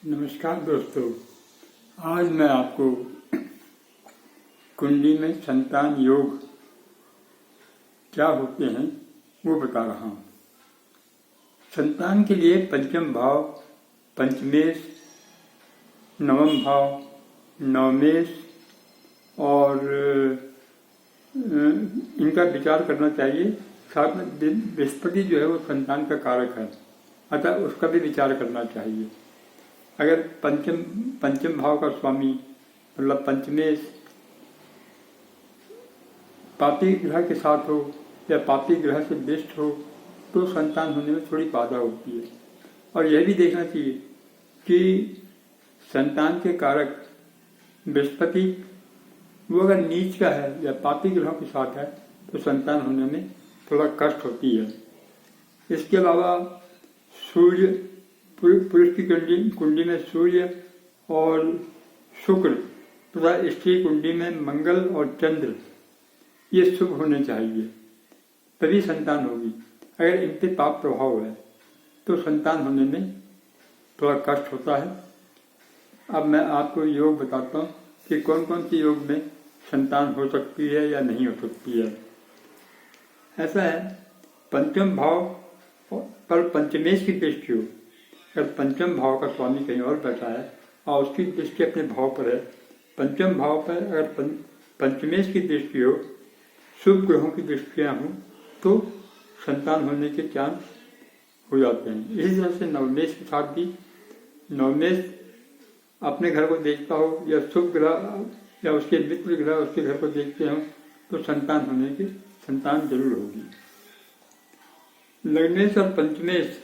नमस्कार दोस्तों। आज मैं आपको कुंडली में संतान योग क्या होते हैं वो बता रहा हूँ। संतान के लिए पंचम भाव, पंचमेश, नवम भाव, नवमेश और इनका विचार करना चाहिए। साथ में बृहस्पति जो है वो संतान का कारक है, अतः उसका भी विचार करना चाहिए। अगर पंचम भाव का स्वामी मतलब पंचमेश पापी ग्रह के साथ हो या पापी ग्रह से दुष्ट हो तो संतान होने में थोड़ी बाधा होती है। और यह भी देखना चाहिए कि संतान के कारक बृहस्पति वो अगर नीच का है या पापी ग्रहों के साथ है तो संतान होने में थोड़ा कष्ट होती है। इसके अलावा सूर्य, पुरुष की कुंडली में सूर्य और शुक्र तथा स्त्री कुंडली में मंगल और चंद्र ये शुभ होने चाहिए, तभी संतान होगी। अगर इन पे पाप प्रभाव है तो संतान होने में थोड़ा कष्ट होता है। अब मैं आपको योग बताता हूँ कि कौन कौन सी योग में संतान हो सकती है या नहीं हो सकती है। ऐसा है, पंचम भाव पर पंचमेश की दृष्टि हो, अगर पंचम भाव का स्वामी कहीं और बैठा है और उसकी दृष्टि अपने भाव पर है, पंचम भाव पर अगर पंचमेश की दृष्टि हो, शुभ ग्रहों की दृष्टियाँ हों तो संतान होने के चांस हो जाते हैं। इसी तरह से नवमेश के साथ भी, नवमेश अपने घर को देखता हो या शुभ ग्रह या उसके मित्र ग्रह उसके घर को देखते हों तो संतान जरूर होगी। लग्नेश और पंचमेश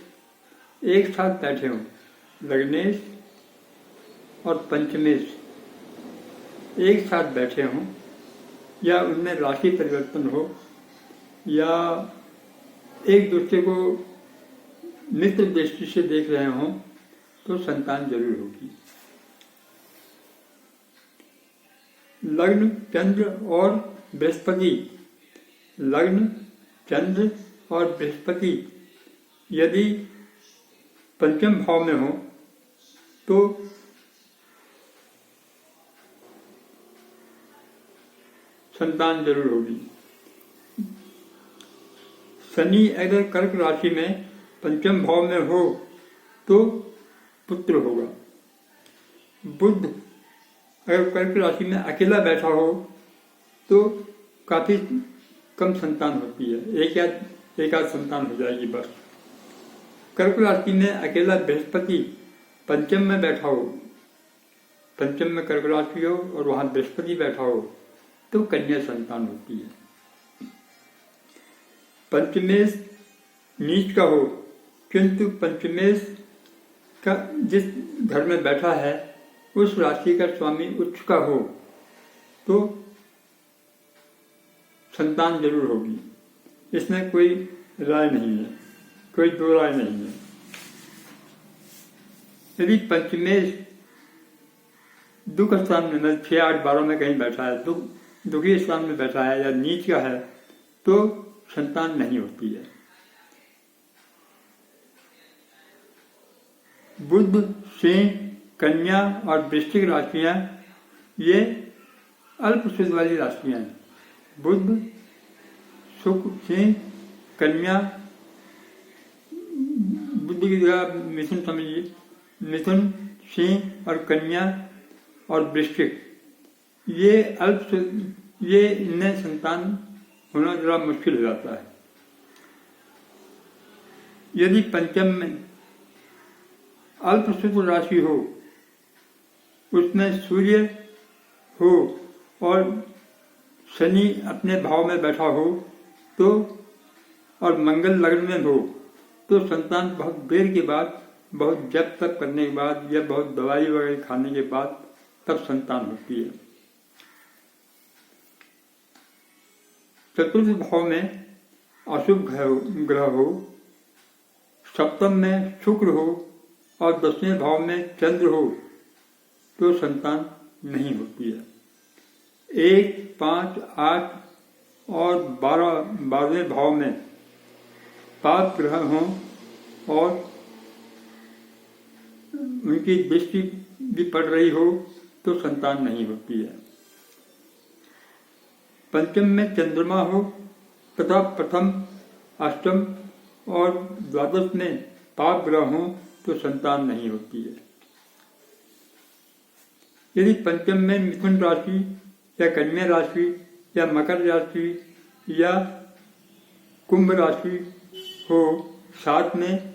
एक साथ बैठे हों, लग्नेश और पंचमेश एक साथ बैठे हों या उनमें राशि परिवर्तन हो या एक दूसरे को मित्र दृष्टि से देख रहे हों तो संतान जरूर होगी। लग्न, चंद्र और बृहस्पति, लग्न, चंद्र और बृहस्पति यदि पंचम भाव में हो तो संतान जरूर होगी। शनि अगर कर्क राशि में पंचम भाव में हो तो पुत्र होगा। बुध अगर कर्क राशि में अकेला बैठा हो तो काफी कम संतान होती है, एक आध संतान हो जाएगी बस। कर्क राशि में अकेला बृहस्पति पंचम में बैठा हो, पंचम में कर्क राशि हो और वहां बृहस्पति बैठा हो तो कन्या संतान होती है। पंचमेश नीच का हो किंतु पंचमेश का जिस घर में बैठा है उस राशि का स्वामी उच्च का हो तो संतान जरूर होगी। इसमें कोई राय नहीं है, कोई दो राय नहीं है। यदि पंचमेश दुख स्थान में 6, 8, 12 में कहीं बैठा है, दुखी स्थान में बैठा है या नीच का है तो संतान नहीं होती है। बुध, सिंह, कन्या और वृश्चिक राशियां ये अल्प शुद्ध वाली राशियां हैं। बुध, शुक्र, सिंह, कन्या, बुध की जगह मिथुन समझिए, मिथुन, सिंह और कन्या और वृश्चिक ये इनमें संतान होना जरा मुश्किल हो जाता है। यदि पंचम में अल्प शुक्र राशि हो, उसमें सूर्य हो और शनि अपने भाव में बैठा हो तो और मंगल लग्न में हो तो संतान बहुत देर के बाद, बहुत जप तप करने के बाद या बहुत दवाई वगैरह खाने के बाद तब संतान होती है। चतुर्थ भाव में अशुभ ग्रह हो, सप्तम में शुक्र हो और 10वें भाव में चंद्र हो तो संतान नहीं होती है। 1, 5, 8 और 12वें भाव में पाप ग्रह हों और उनकी दृष्टि भी पड़ रही हो तो संतान नहीं होती है। पंचम में चंद्रमा हो तथा प्रथम, अष्टम और द्वादश में पाप ग्रह हो तो संतान नहीं होती है। यदि पंचम में मिथुन राशि या कन्या राशि या मकर राशि या कुंभ राशि हो, साथ में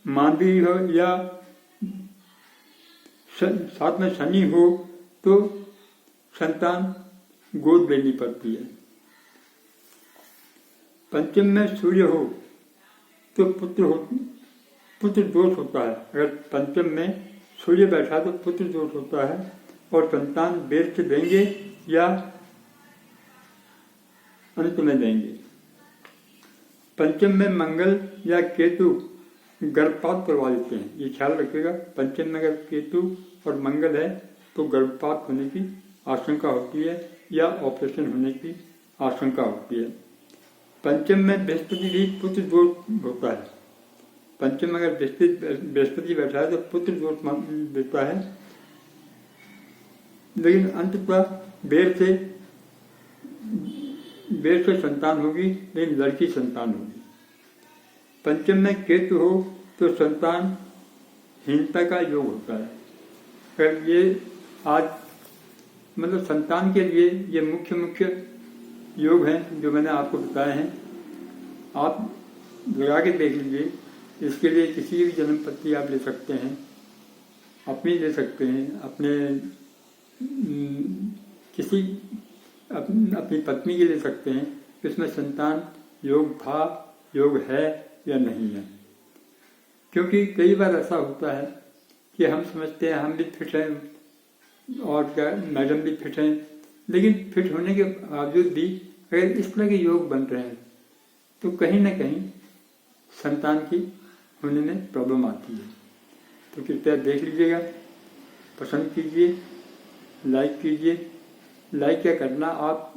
मांदी हो या साथ में शनि हो तो संतान गोद लेनी पड़ती है। पंचम में सूर्य हो तो पुत्र दोष होता है। अगर पंचम में सूर्य बैठा तो पुत्र दोष होता है और संतान देर से देंगे या अंत में देंगे। पंचम में मंगल या केतु गर्भपात करवा देते हैं, ये ख्याल रखिएगा। पंचम में अगर केतु और मंगल है तो गर्भपात होने की आशंका होती है या ऑपरेशन होने की आशंका होती है। पंचम में बृहस्पति भी पुत्र दोष होता है। पंचम में अगर बृहस्पति बैठा है तो पुत्र दोष देता है, लेकिन अंततः बेर से संतान होगी, लेकिन लड़की संतान होगी। पंचम में केतु हो तो संतान हीनता का योग होता है। अगर ये आज मतलब संतान के लिए ये मुख्य योग हैं जो मैंने आपको बताए हैं, आप लगा के देख लीजिए। इसके लिए किसी की भी जन्म पत्री आप ले सकते हैं, अपनी ले सकते हैं, अपनी पत्नी की ले सकते हैं। इसमें संतान योग था, योग है या नहीं है। क्योंकि कई बार ऐसा होता है कि हम समझते हैं हम भी फिट हैं और क्या मैडम भी फिट हैं, लेकिन फिट होने के बावजूद भी अगर इस तरह के योग बन रहे हैं तो कहीं ना कहीं संतान की होने में प्रॉब्लम आती है। तो कृपया देख लीजिएगा, पसंद कीजिए, लाइक कीजिए। लाइक क्या करना, आप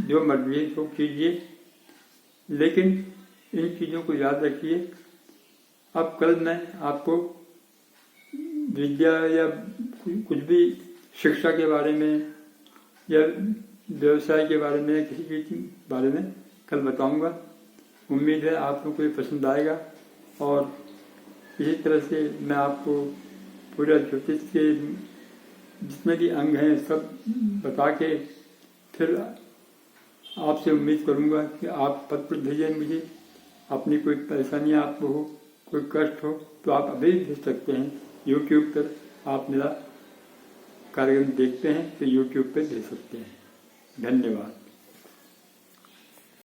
जो मर्जी हो कीजिए, लेकिन इन चीज़ों को याद रखिए। अब कल मैं आपको विद्या या कुछ भी शिक्षा के बारे में या व्यवसाय के बारे में, किसी भी बारे में कल बताऊंगा। उम्मीद है आप लोगों को ये पसंद आएगा और इसी तरह से मैं आपको पूरा ज्योतिष के जितने भी अंग हैं सब बता के फिर आपसे उम्मीद करूंगा कि आप पत्र भेजें मुझे। अपनी कोई परेशानी आपको हो, कोई कष्ट हो तो आप अभी भेज सकते हैं। YouTube पर आप मेरा कार्यक्रम देखते हैं तो YouTube पे भेज सकते हैं। धन्यवाद।